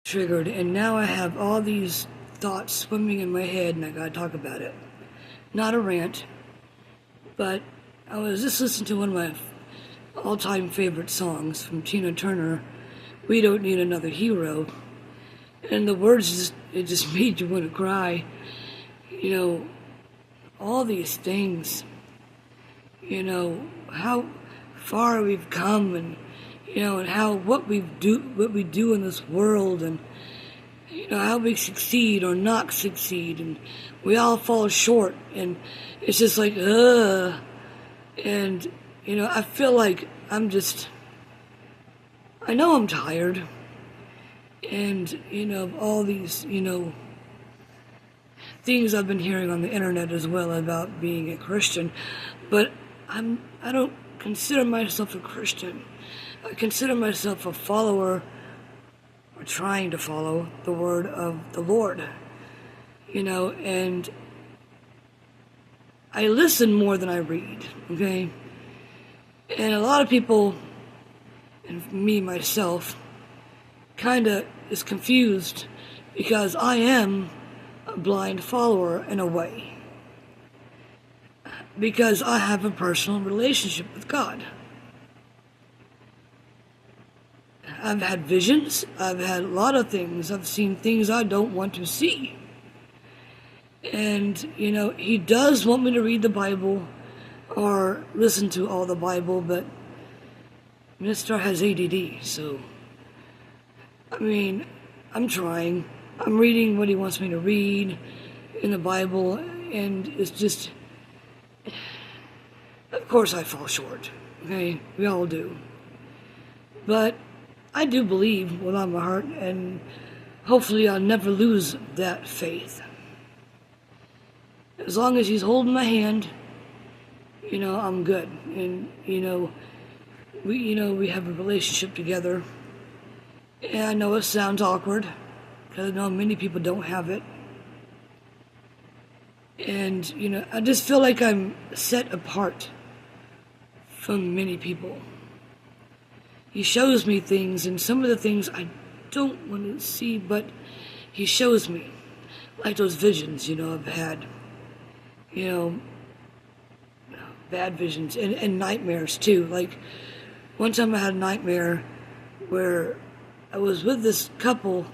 triggered, and now I have all these thoughts swimming in my head, and I gotta talk about it. Not a rant, but I was just listening to one of my all-time favorite songs from Tina Turner, "We Don't Need Another Hero," and the words just made you want to cry. You know, all these things. How far we've come, and and how what we do in this world, and how we succeed or not succeed, and we all fall short, and it's just like and I feel like I know I'm tired, and of all these things I've been hearing on the internet as well about being a Christian, but I don't consider myself a Christian. I consider myself a follower, or trying to follow the word of the Lord. And I listen more than I read, okay? And a lot of people, and me myself, kind of is confused because I am a blind follower in a way. Because I have a personal relationship with God. I've had visions, I've had a lot of things, I've seen things I don't want to see. And, he does want me to read the Bible or listen to all the Bible, but Mr. has ADD, so, I'm trying. I'm reading what he wants me to read in the Bible, and it's just, of course I fall short, okay? We all do. But I do believe with all my heart, and hopefully I'll never lose that faith. As long as he's holding my hand, I'm good. And, we have a relationship together. And I know it sounds awkward, because I know many people don't have it. And, I just feel like I'm set apart from many people. He shows me things, and some of the things I don't want to see, but he shows me. Like those visions, I've had. Bad visions, and nightmares too. Like, one time I had a nightmare where I was with this couple,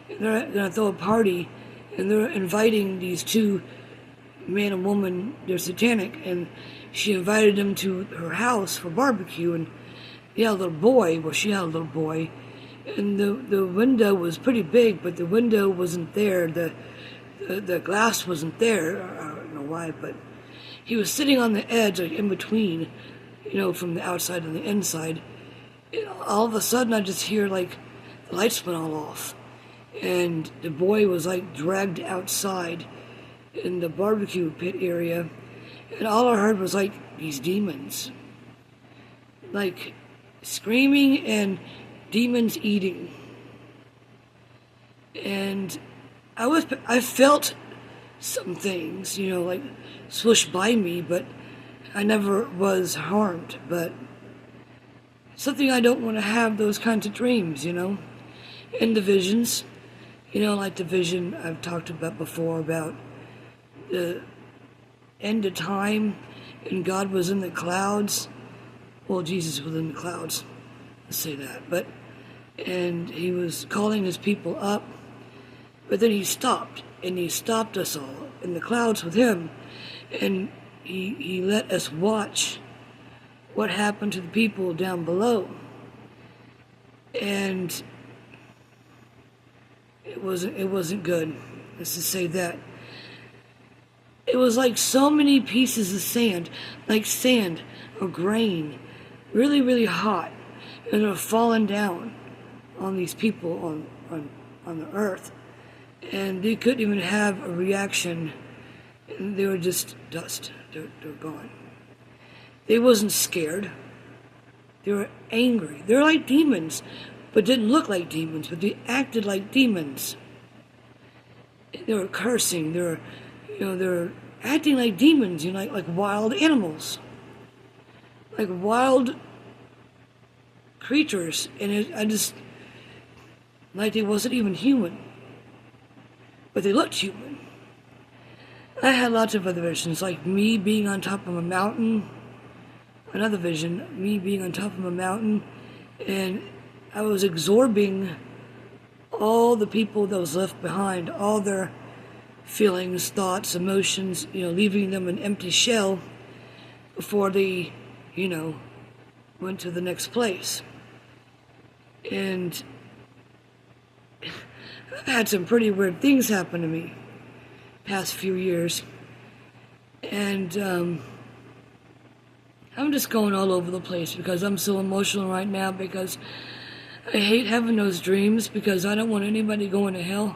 and they're going to throw a party, and they're inviting these two, man and woman, they're satanic, and she invited them to her house for barbecue, and she had a little boy, and the window was pretty big, but the window wasn't there, the glass wasn't there, I don't know why, but he was sitting on the edge, like in between, from the outside and the inside. And all of a sudden I just hear, like, the lights went all off, and the boy was, like, dragged outside in the barbecue pit area, and all I heard was, like, these demons, like, screaming and demons eating. And I felt some things, like, swoosh by me, but I never was harmed. But something I don't want to have those kinds of dreams, And the visions, like the vision I've talked about before about the end of time, and God was in the clouds. Well, Jesus was in the clouds, let's say that. And he was calling his people up, but then he stopped, and he stopped us all in the clouds with him, and he let us watch what happened to the people down below. And it wasn't good. Let's just say that. It was like so many pieces of sand, like sand or grain, really, really hot, and they're falling down on these people on the earth. And they couldn't even have a reaction. They were just dust. They're gone. They wasn't scared. They were angry. They're like demons, but didn't look like demons, but they acted like demons. They were cursing. They're acting like demons, like wild animals, like wild creatures. And like they wasn't even human, but they looked human. I had lots of other visions, like me being on top of a mountain. Another vision, me being on top of a mountain, and I was absorbing all the people that was left behind, all their feelings, thoughts, emotions, leaving them an empty shell before they, went to the next place. And I've had some pretty weird things happen to me past few years. And I'm just going all over the place because I'm so emotional right now, because I hate having those dreams, because I don't want anybody going to hell.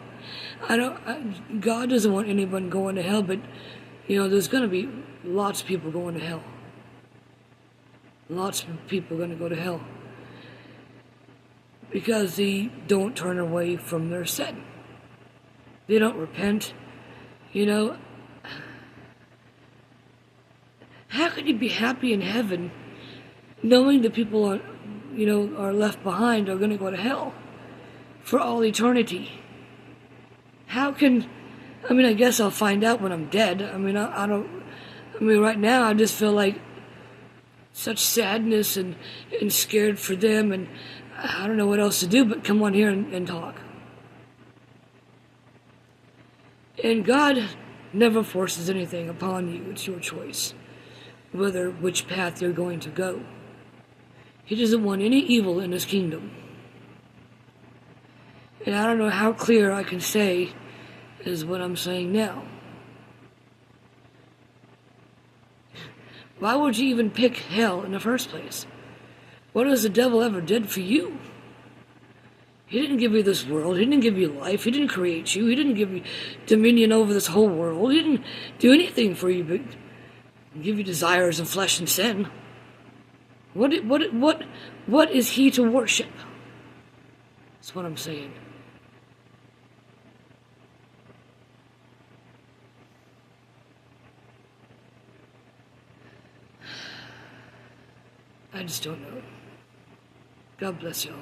God doesn't want anyone going to hell, but, there's going to be lots of people going to hell. Lots of people are going to go to hell because they don't turn away from their sin. They don't repent. How can you be happy in heaven knowing the people are left behind are going to go to hell for all eternity? I guess I'll find out when I'm dead. Right now I just feel like such sadness and scared for them, and I don't know what else to do but come on here and talk. And God never forces anything upon you. It's your choice, which path you're going to go. He doesn't want any evil in his kingdom. And I don't know how clear I can say is what I'm saying now. Why would you even pick hell in the first place? What has the devil ever did for you? He didn't give you this world. He didn't give you life. He didn't create you. He didn't give you dominion over this whole world. He didn't do anything for you but give you desires of flesh and sin. What is he to worship? That's what I'm saying. I just don't know. God bless y'all.